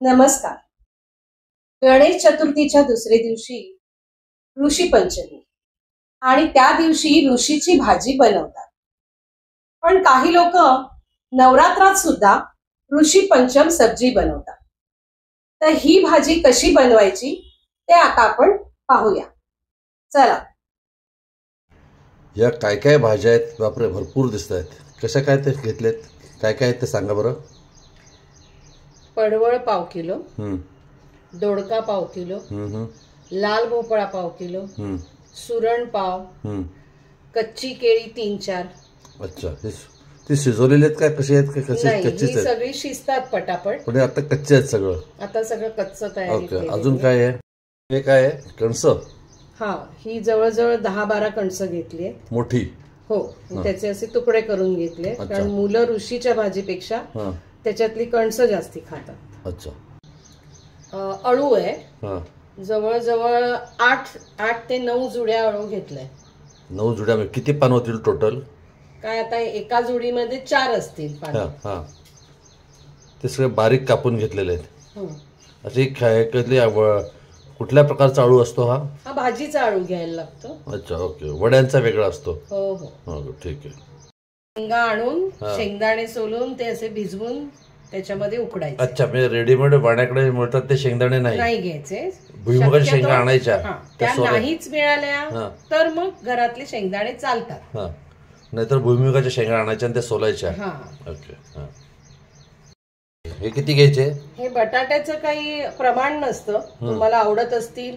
नमस्कार. गणेश चतुर्थीच्या दुसरे दिवशी ऋषी पंचमी आणि त्या दिवशी ऋषीची भाजी बनवतात. पण काही लोक नवरात्रात सुद्धा ऋषी पंचम सब्जी बनवतात. तर ही भाजी कशी बनवायची ते आता आपण पाहूया. चला. या काय काय भाज्या आहेत? बापरे, भरपूर दिसत आहेत. कशा काय ते घेतलेत? काय काय आहेत ते सांगा बरं. पडवळ पाव किलो, दोडका पाव किलो, लाल भोपळा पाव किलो, सुरण पाव, कच्ची केळी 3-4. अच्छा, ते शिजवलेले आहेत काय? कसे आहेत? कसे कच्चीच आहेत? सगळी शिजतात पटापट. पण आता कच्चे आहेत सगळं. आता सगळं कच्चं तयार. ओके. अजून काय आहे? हे काय आहे? कणस. हा, ही जवळजवळ 10-12 कणस घेतली मोठी. हो, त्याचे असे तुकडे करून घेतले. कारण मुलं ऋषीच्या भाजीपेक्षा त्याच्यातली कणस जास्ती खातात. अच्छा. अळू आहे. जवळजवळ 8 ते 9 जुड्या अळू घेतलाय. 9 जुड्या म्हणजे किती पान होतील टोटल? काय आता एका जुडीमध्ये 4 असतील पानं. ते सगळे बारीक कापून घेतलेले आहेत. असे कुठल्या प्रकारचा अळू असतो हा? हा भाजीचा अळू घ्यायला लागतो. अच्छा, ओके. वड्यांचा वेगळा असतो. हो हो, ठीक आहे. शेंगा आणून शेंगदाणे सोलून ते असे भिजवून त्याच्यामध्ये उकडायचे. अच्छा, म्हणजे रेडीमेड वाण्याकडे मिळतात ते शेंगदाणे नाही घ्यायचे. भुईमुगाच्या शेंगा आणायच्या. त्या नाहीच मिळाल्या तर मग घरातले शेंगदाणे चालतात. नाहीतर भुईमुगाच्या शेंगा आणायच्या आणि त्या सोलायच्या. ओके. हे किती घ्यायचे? हे बटाट्याचं काही प्रमाण नसतं. तुम्हाला आवडत असतील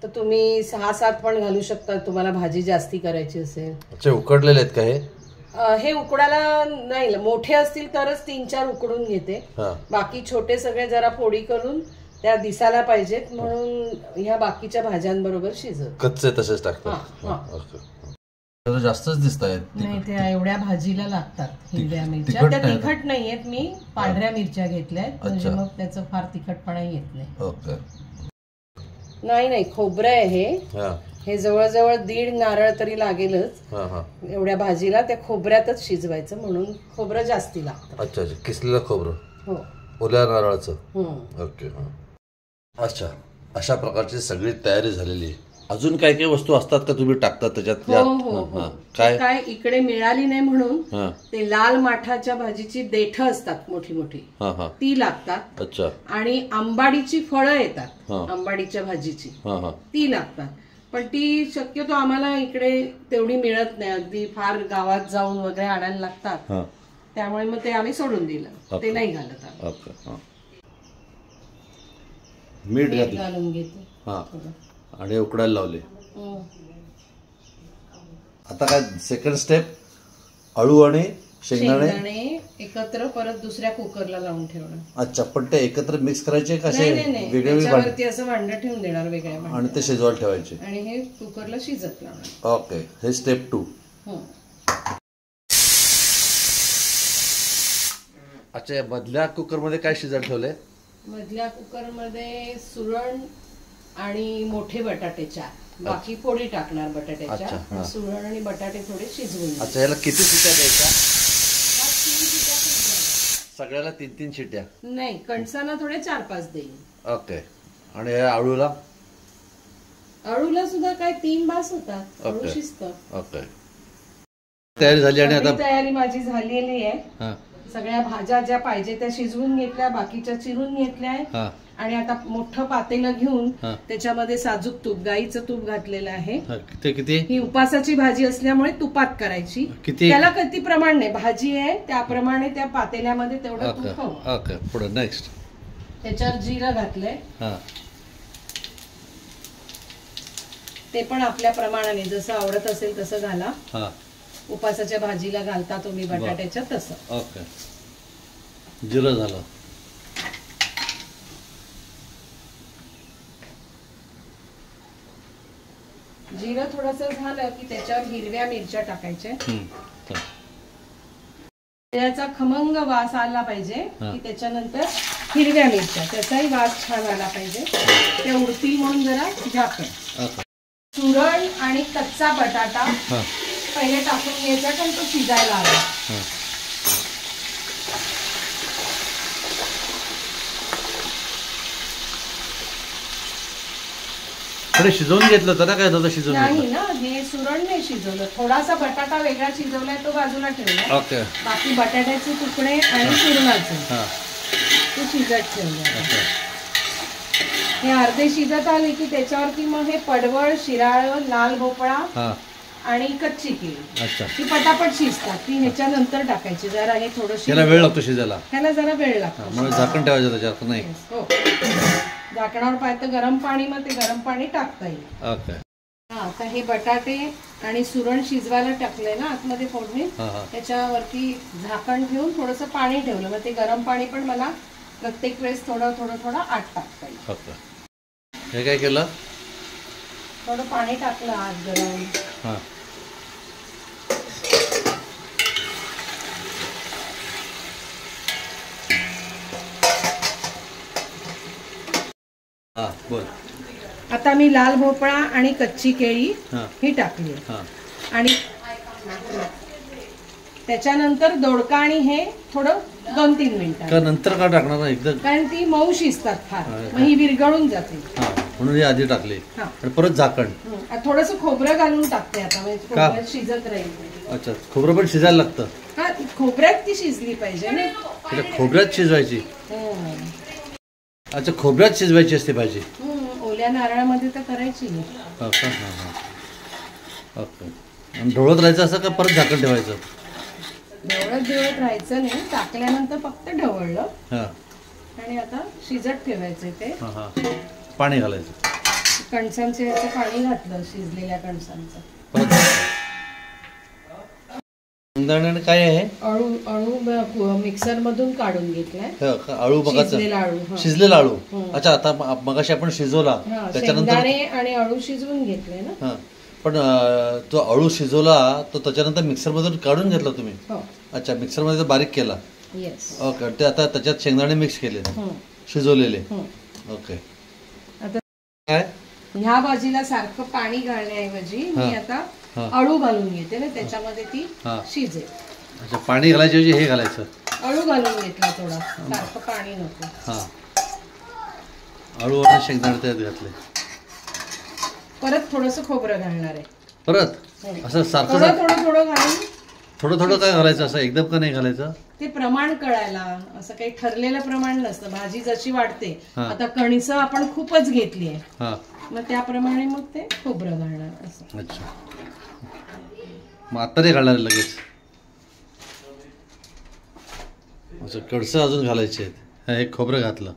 तर तुम्ही 6-7 पण घालू शकता, तुम्हाला भाजी जास्ती करायची असेल. अच्छा, उकडलेले आहेत का हे? हे उकडायला नाही, मोठे असतील तरच 3-4 उकडून घेते. बाकी छोटे सगळे जरा फोडी करून त्या दिसायला पाहिजेत म्हणून ह्या बाकीच्या भाज्यांबरोबर शिजत. कच्चे तसेच टाकतात. जास्तच दिसत आहेत. नाही, त्या एवढ्या भाजीला लागतात हिरव्या मिरच्या. त्या तिखट नाहीयेत. मी पांढऱ्या मिरच्या घेतल्यात म्हणजे मग त्याचं फार तिखटपणा येत नाही. ओके. नाही, खोबरं आहे हे जवळजवळ 1.5 नारळ तरी लागेलच एवढ्या भाजीला. त्या खोबऱ्यातच शिजवायचं म्हणून खोबरं जास्ती लागतं. अच्छा, किसलेलं खोबरं. हो, ओल्या नारळाचं. ओके. अच्छा, अशा प्रकारची सगळी तयारी झालेली आहे. अजून काय काय वस्तू असतात का तुम्ही टाकतात त्याच्यात? काय इकडे मिळाली नाही म्हणून ते लाल माठाच्या भाजीची देठ असतात मोठी मोठी, ती लागतात. अच्छा. आणि आंबाडीची फळं येतात आंबाडीच्या भाजीची, ती लागतात. पण ती शक्यतो आम्हाला इकडे तेवढी मिळत नाही. अगदी फार गावात जाऊन वगैरे आणायला लागतात. त्यामुळे मग ते आम्ही सोडून दिलं, ते नाही घालत. मीठ घालून घेते आणि उकडायला लावले. आता काय सेकंड स्टेप? अळू आणि शेंगदाणे एकत्र परत दुसऱ्या कुकरला लावून ठेवणं. अच्छा, पण ते एकत्र मिक्स करायचे का वेगळे? असं भांड ठेवून देणार वेगळ्या आणि ते शिजवायला ठेवायचे आणि हे कुकरला शिजत लावणार. ओके. हे स्टेप 2. अच्छा, मधल्या कुकर मध्ये काय शिजायला ठेवलंय? मधल्या कुकर मध्ये सुरण आणि मोठे बटाटे 4, बाकी फोडी टाकणार बटाट्याच्या. सुरण आणि बटाटे थोडे शिजवून. अच्छा, याला किती शिट्या द्यायच्या? सगळ्याला 3-3 शिट्या? नाही, कणसाला थोडे 4-5 देईन. ओके. आणि अळूला? अळूला सुद्धा काय 3 बास होतात. अळू शिजतं. ओके. तयारी झाली. आणि आता तयारी माझी झालेली आहे. सगळ्या भाज्या ज्या पाहिजे त्या शिजवून घेतल्या, बाकीच्या चिरून घेतल्या. आणि आता मोठं पातेलं घेऊन त्याच्यामध्ये साजूक तूप, गाईचं तूप घातलेलं आहे. किती? ही उपासाची भाजी असल्यामुळे तुपात करायची. त्याला किती प्रमाण नाही, भाजी आहे त्याप्रमाणे त्या पातेल्यामध्ये तेवढं तूप हवं. ओके. पुढे नेक्स्ट त्याच्यावर जिरं घातलंय. ते पण आपल्या प्रमाणाने जसं आवडत असेल तसं घाला. उपासाच्या भाजीला घालता तुम्ही बटाट्याच्या तसं. ओके. जिरं झालं. जिरं थोडंसं झालं की त्याच्यावर हिरव्या मिरच्या टाकायच्या. त्याचा खमंग वास आला पाहिजे की त्याच्यानंतर हिरव्या मिरच्या, त्याचाही वास छान आला पाहिजे. त्या उडतील म्हणून जरा झाकण. सुरण आणि कच्चा बटाटा पहिले टाकून घ्यायचा कारण तो शिजायला हवा. थोडे शिजवून घेतलं होतं ना, काय होतं शिजवून नाही ना, हे सुरण नाही शिजवलं, थोडासा बटाटा वेगळा शिजवलाय तो बाजूला ठेवला. ओके. बाकी बटाट्याचे तुकडे आणि सुरणाचे ते शिजत ठेवले. हे अर्धे शिजत आले की त्याच्यावरती मग हे पडवळ, शिराळ, लाल भोपळा आणि कच्ची केळी. अच्छा. ती पटापट शिजतात, ती ह्याच्यानंतर टाकायची. जरा हे थोडं वेळ लागतो शिजायला, ह्याला जरा वेळ लागतो. म्हणून झाकण ठेवायचं त्याच्यात. नाही हो, झाकणावर पाहिजे गरम पाणी, मग ते गरम पाणी टाकता येईल. ओके. आता हे बटाटे आणि सुरण शिजवायला टाकले ना आतमध्ये फोडणी, त्याच्यावरती झाकण ठेवून थोडंसं पाणी ठेवलं, मग ते गरम पाणी पण मला प्रत्येक वेळेस थोडं थोडं थोडं आत टाकता येईल. ओके. हे काय केलं, थोडं पाणी टाकलं आत गरम. आता मी लाल भोपळा आणि कच्ची केळी ही टाकली आणि त्याच्यानंतर दोडका आणि हे थोडं 2-3 मिनिटं नंतर का टाकणार एकदम, कारण ती मऊ शिजतात फार, मग ही विरघळून जाते म्हणून आधी टाकले. परत झाकण. थोडंसं खोबरं घालून टाकते आता, म्हणजे खोबरं शिजत राहील. अच्छा, खोबरं पण शिजायला लागतं. हा, खोबऱ्यात ती शिजली पाहिजे ना. खोबऱ्यात शिजवायची. अच्छा, खोबऱ्यात शिजवायची असते भाजी. ओल्या नारळामध्ये तर करायची. ओके. आणि ढवळत राहायचं असं का परत झाकण ठेवायचं? ढवळत राहायचं नाही, टाकल्यानंतर फक्त ढवळलं आणि आता शिजत ठेवायचं. ते पाणी घालायचं, कणसांचे पाणी घातलं, शिजलेल्या कणसांचं. शेंगदाणे काय आहे? अळू मिक्सर मधून काढून घेतलाय. अळू बघायचं, शिजलेला अळू. अच्छा, आता मगाशी आपण शिजवला त्याच्यानंतर आणि अळू शिजवून घेतले ना. पण तो अळू शिजवला तो त्याच्यानंतर मिक्सर मधून काढून घेतला तुम्ही? अच्छा, मिक्सर मध्ये बारीक केला. ओके. ते आता त्याच्यात शेंगदाणे मिक्स केले शिजवलेले. ओके. आता काय ह्या भाजीला सारखं पाणी घालण्याऐवजी मी आता अळू घालून घेते ना, त्याच्यामध्ये ती शिजेल. अच्छा, पाणी घालायच्या ऐवजी हे घालायचं, अळू घालून घेतला थोडा, सारखं पाणी नको. अळू आणि शेंगदाणे त्यात घातले. परत थोडंसं खोबरं घालणार आहे. परत असं सारखं थोडं घालून थोडं थोडं काय घालायचं, असं एकदम का नाही घालायचं? ते प्रमाण कळायला, असं काही ठरलेलं प्रमाण नसतं. भाजी जशी वाढते, आता कणीस आपण खूपच घेतली आहे, मग त्याप्रमाणे मग ते खोबरं घालणार असं. अच्छा, मग आता नाही घालणार लगेच? अच्छा, कडसं अजून घालायचे आहेत. हे खोबरं घातलं.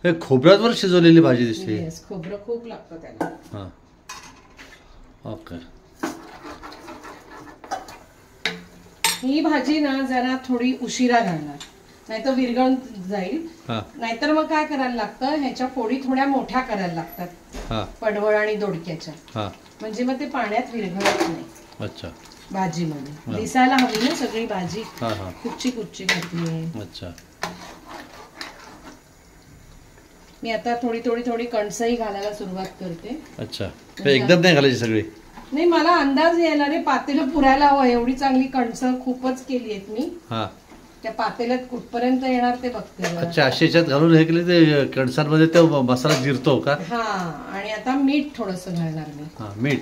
हे खोबऱ्यावर शिजवलेली भाजी दिसते. खोबरं खूप लागतं त्याला. ओके. ही भाजी ना जरा थोडी उशिरा घालणार, नाहीतर विरघळून जाईल. नाहीतर मग काय करायला लागतं, ह्याच्या फोडी थोड्या मोठ्या करायला लागतात, पडवळ आणि दोडक्याच्या, म्हणजे मग ते पाण्यात विरघळत नाही. अच्छा, भाजीमध्ये दिसायला हवी ना सगळी भाजी, कुच्ची कुच्ची घातली आहे. अच्छा, मी आता थोडी थोडी थोडी कणसही घालायला सुरुवात करते. अच्छा, एकदम नाही घालायची सगळी? नाही, मला अंदाज यायला रे, पातेलं पुरायला हवं. एवढी चांगली कणसं खूपच केली आहेत मी, त्या पातेल्यात कुठपर्यंत येणार ते बघते. अच्छा, अशाच्यात घालून हे केले ते कणसांमध्ये ते मसाला जिरतो का? आणि आता मीठ थोडस घालणार मी. मीठ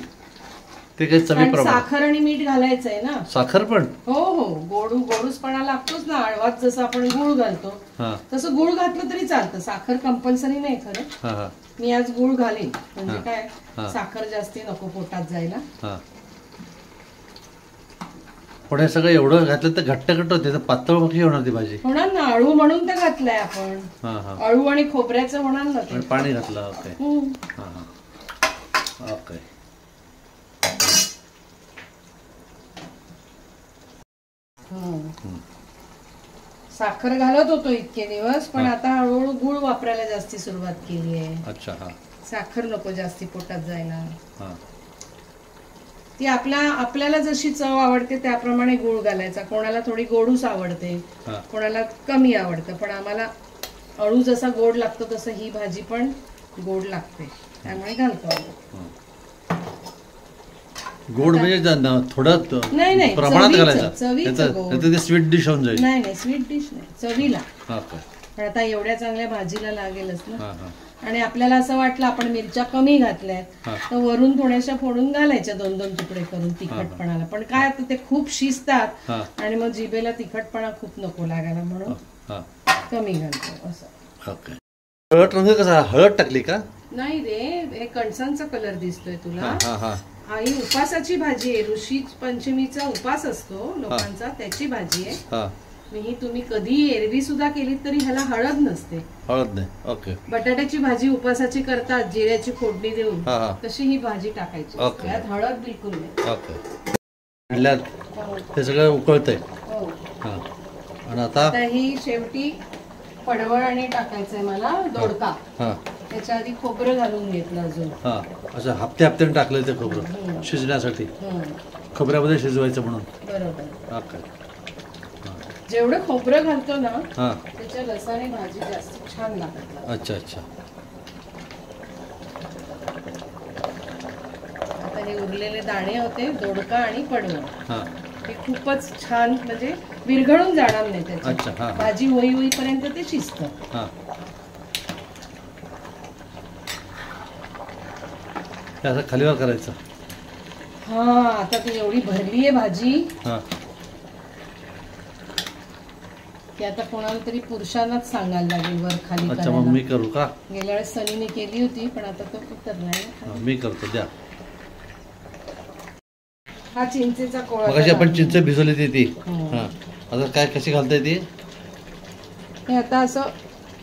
ते काही चवीप्रमाणे. साखर आणि मीठ घालायचंय ना. साखर पण? हो, गोडूसपणा लागतोच ना. हळवात जसं आपण गुळ घालतो तसं गुळ घातलं तरी चालतं, साखर कंपल्सरी नाही खरं. मी आज गुळ घालीन, म्हणजे काय साखर जास्ती नको पोटात जायला. पण हे सगळं एवढं घातलं तर घट्ट होते, तर पातळ कशी होणार ती भाजी? होणार ना, अळू म्हणून तर घातलंय आपण. अळू आणि खोबऱ्याचं होणार ना. पाणी घातलं. ओके. ओके. साखर घालत होतो इतके दिवस, पण आता हळूहळू गुळ वापरायला जास्ती सुरुवात केली आहे. अच्छा, साखर नको जास्ती पोटात जायला. ती आपल्याला जशी चव आवडते त्याप्रमाणे गुळ घालायचा. कोणाला थोडी गोडूस आवडते, कोणाला कमी आवडतं, पण आम्हाला अळू जसा गोड लागतो तसं ही भाजी पण गोड लागते, त्यामुळे घालतो. गोड म्हणजे थोडं प्रमाणात घालायचं, स्वीट डिश होऊन जाईल. नाही, स्वीट डिश नाही, चवीला. पण आता एवढ्या चांगल्या भाजीला लागेलच ना. हा हा आणि आपल्याला असं वाटलं आपण मिरच्या कमी घातल्यात तर वरून थोड्याशा फोडून घालायच्या 2-2 तुकडे करून तिखटपणाला. पण काय आता ते खूप शिजतात आणि मग जिभेला तिखटपणा खूप नको लागायला म्हणून कमी घालतो असं. ओके. हळद रंग कसा, हळद टाकली का? नाही रे, हे कणसांचा कलर दिसतोय तुला. हा ही उपासाची भाजी आहे. ऋषी पंचमीचा उपास असतो लोकांचा, त्याची भाजी आहे. ही तुम्ही कधी एरवी सुद्धा केली तरी ह्याला हळद नसते. हळद नाही. ओके. बटाट्याची भाजी उपासाची करतात जिऱ्याची फोडणी देऊन, तशी ही भाजी टाकायची. यात हळद बिलकुल नाही. ओके. ते सगळं उकळतंय. आणि आता ही शेवटी पडवळ आणि टाकायचंय मला दोडका. त्याच्या आधी खोबरं घालून घेतलं अजून. असं हप्त्याने टाकलं ते खोबरं शिजण्यासाठी, खोबऱ्यामध्ये शिजवायचं म्हणून. बरोबर. ओके. जेवढं खोबरं घालतो ना त्याच्या रसाने भाजी जास्त छान लागते. अच्छा अच्छा. आता हे उरलेले दाणे होते दोडका आणि पडवळ, हे खूपच छान म्हणजे विरघळून जाणार नाही त्याची भाजी होईपर्यंत ते शिजतं. असं खालीवर करायचं. आता ती एवढी भरली आहे भाजी की आता कोणाला तरी पुरुषांनाच सांगायला लागेल वर खाली करायला. अच्छा, मग मी करू का? गेल्या वेळेस सनीने केली होती पण आता तो उतरलाय. मी करतो, द्या. हा चिंचेचा कोळ. मगाशी आपण चिंच भिजवली ती. आता काय कशी घालताय ती? हे आता असं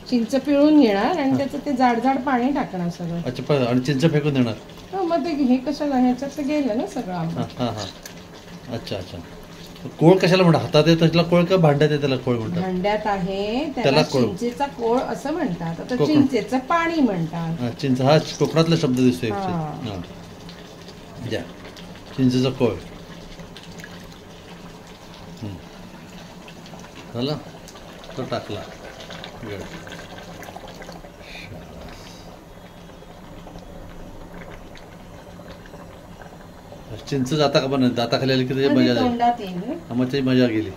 चिंच पिळून घेणार आणि त्याचं ते जाड जाड पाणी टाकणार सगळं. अच्छा, आणि चिंच फेकून देणार. मग ते हे कशाला, ह्याच्यात गेलं ना सगळं. अच्छा अच्छा. कोळ कशाला म्हणतात? हातात येतो त्याला कोळ का भांड्यात आहे त्याला कोळ म्हणतात? भांड्यात आहे त्याला चिंचेचा कोळ असं म्हणतात. आता चिंचेचं पाणी म्हणतात. चिंच हा कोकणातला शब्द दिसतोय. द्या चिंचेचा कोळ. झाला तो टाकला. चिंच जाता का पण जाता खाली आली की त्याची मजा झाली. मग त्याची मजा गेली.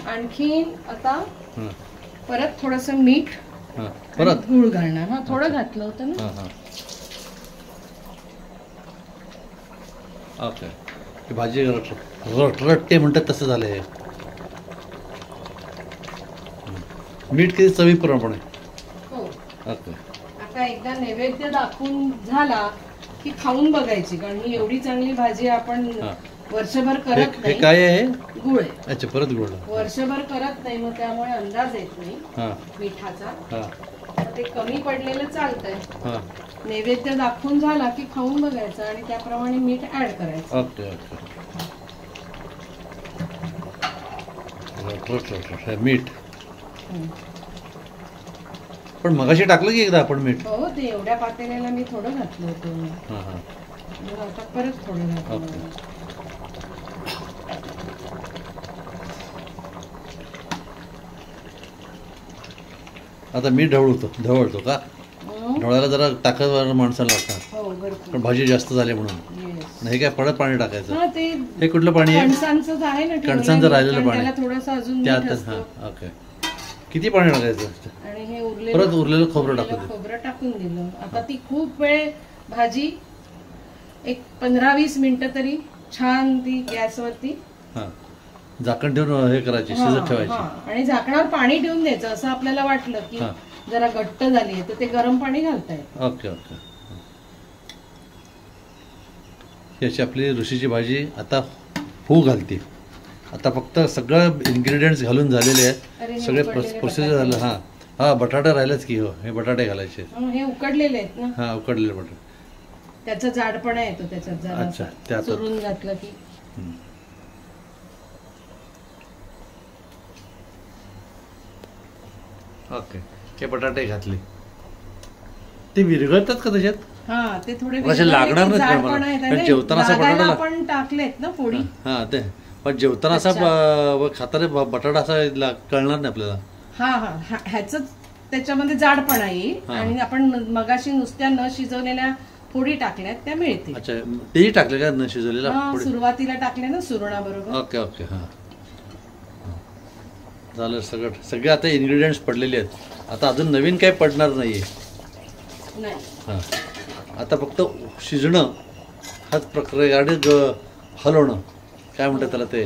आणखीन आता परत थोडस मीठ परत गुळ घालणार. थोडं घातलं होतं ना. ओके. भाजी रट्टे म्हणतात तसं झालंय. मीठ किती चवीप्रमाणे. ओके. आता एकदा नैवेद्य दाखवून झाला की खाऊन बघायची, कारण ही एवढी चांगली भाजी आपण वर्षभर करत नाही. काय आहे? गुळ आहे. अच्छा, परत गुळ. वर्षभर करत नाही मग त्यामुळे अंदाज येत नाही मिठाचा. ते कमी पडलेलं चालतंय. नैवेद्य दाखवून झाला की खाऊन बघायचं आणि त्याप्रमाणे मीठ ऍड करायचं. ओके. मीठ पण मगाशी टाकलं की एकदा आपण मीठ. हो, ते एवढ्या पातेल्याला मी थोडं घातलं होतं. आता परत थोडं घातलं. आता मीठ ढवळतो का? ढवळायला जरा ताकद माणसाला लागतात, पण भाजी जास्त झाली म्हणून. हे काय परत पाणी टाकायचं? हे कुठलं पाणी आहे? कणसांचं राहिलेलं पाणी थोडंसं अजून. ओके. किती पाणी टाकायचं? आणि हे परत उरलेलं खोबरं टाकून दिलं. आता ती खूप वेळ भाजी एक 15-20 मिनिटं तरी छान ती गॅसवरती झाकण ठेवून हे करायची, शिजत ठेवायची. आणि झाकणावर पाणी ठेवून द्यायचं. असं आपल्याला वाटलं की जरा घट्ट झाली तर ते गरम पाणी घालता येतं. Okay okay. याची आपली ऋषीची भाजी आता होऊ घालते. आता फक्त सगळं इन्ग्रेडियंट्स घालून झालेले आहेत, सगळे प्रोसिजर झालं. हा बटाटा राहिलाच की. हो, हे बटाटे घालायचे. हे उकडलेले आहेत ना. उकडलेले बटाटे. त्याचा जाडपणा येतो त्याच्यात जरा. अच्छा, त्यात चुरून घातलं की. ओके. हे बटाटे घातले, ते विरघळतात का त्याच्यात? ते थोडे लागणार नाही. जेवताना असा बटाटा आपण टाकलेत ना फोडी. ते पण जेवताना असा खाताना बटाटा असा कळणार नाही आपल्याला. ह्याच त्याच्यामध्ये जाडपणा येईल. आणि आपण मगाशी नुसत्या न शिजवलेल्या फोडी टाकल्यात त्या मिळतील. अच्छा, तेही टाकले का न शिजवलेल्या? सुरुवातीला टाकले ना सुरणा बरोबर. Okay okay. झालं सगळे आता इन्ग्रेडियंट्स पडलेले आहेत. आता अजून नवीन काही पडणार नाही नाही. हां, आता फक्त शिजणं हाच प्रक्रिया आणि हलवणं, काय म्हणतात त्याला, ते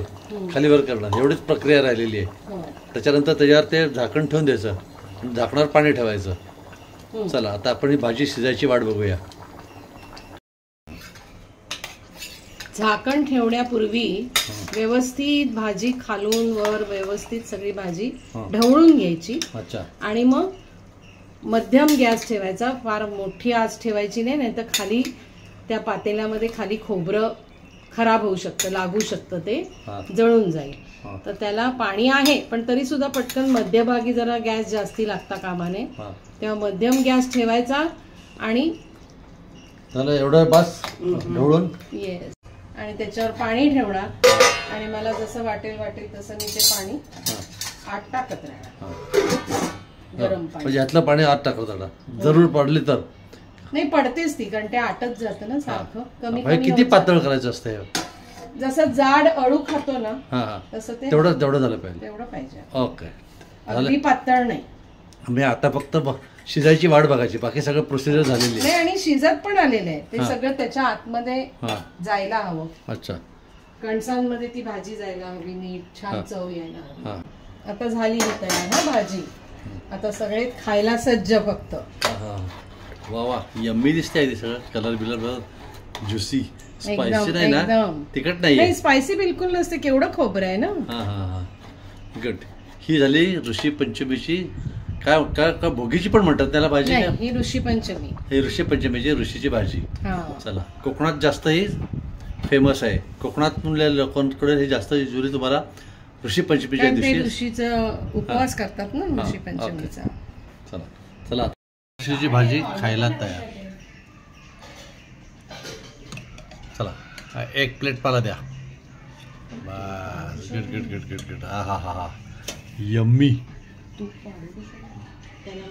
खाली वर करणं, एवढीच प्रक्रिया राहिलेली आहे. त्याच्यानंतर त्याच्यावर ते झाकण ठेवून द्यायचं आणि झाकणावर पाणी ठेवायचं. चला आता आपण ही भाजी शिजायची वाट बघूया. झाकण ठेवण्यापूर्वी व्यवस्थित भाजी खालून वर व्यवस्थित सगळी भाजी ढवळून घ्यायची. अच्छा. आणि मग मध्यम गॅस ठेवायचा, फार मोठी आच ठेवायची नाही, नाहीतर खाली त्या पातेल्यामध्ये खाली खोबरं खराब होऊ शकतं, लागू शकतं, ते जळून जाईल. तर त्याला पाणी आहे पण तरी सुद्धा पटकन मध्यभागी जरा गॅस जास्ती लागता कामा नये, तेव्हा मध्यम गॅस ठेवायचा. आणि एवढं बस ढवळून, येस, आणि त्याच्यावर पाणी ठेवणार आणि मला जसं वाटेल तसं मी ते पाणी आत टाकत राहणार. गरम पाणी, म्हणजे यातलं पाणी आत टाकत राहणार, जरूर पडली तर. नाही, पडतेच ती, कारण ते आटत जातं ना सारखं. कमी किती पातळ करायचं असतं? जसं जाड अळू खातो ना तसं ते तेवढं झालं पाहिजे. तेवढं पाहिजे. ओके. अगदी पातळ नाही. मी आता फक्त शिजायची वाट बघायची, बाकी सगळं प्रोसिजर झालेली आहे. आणि शिजत पण आलेलं आहे ते सगळं, त्याच्या आतमध्ये जायला हवं. अच्छा. कणसांमध्ये ती भाजी जायला हवी, नीट छान चव यायला. आता झाली तयार ना भाजी. आता सगळे खायला सज्ज. फक्त वा वा, यम्मी दिसते आहे. सगळं कलर बिलर ज्युसी, स्पायसी नाही ना, तिखट नाही, स्पायसी बिलकुल नसते. केवढं खोबरं आहे ना. गुड. ही झाली ऋषी पंचमीची, काय काय भोगीची पण म्हणतात त्याला भाजी. ही ऋषी पंचमी, ही ऋषी पंचमीची ऋषीची भाजी. चला, कोकणात जास्त ही फेमस आहे. कोकणात लोकांकडे हे जास्त युजली तुम्हाला ऋषी पंचमीच्या दिवशी ऋषीचा उपवास करतात ना, ऋषी पंचमीचा. चला चला, ऋषीची भाजी खायला तयार. चला, एक प्लेट मला द्या. बस, good good good good good. हा हा हा हा, यम्मी. त्याला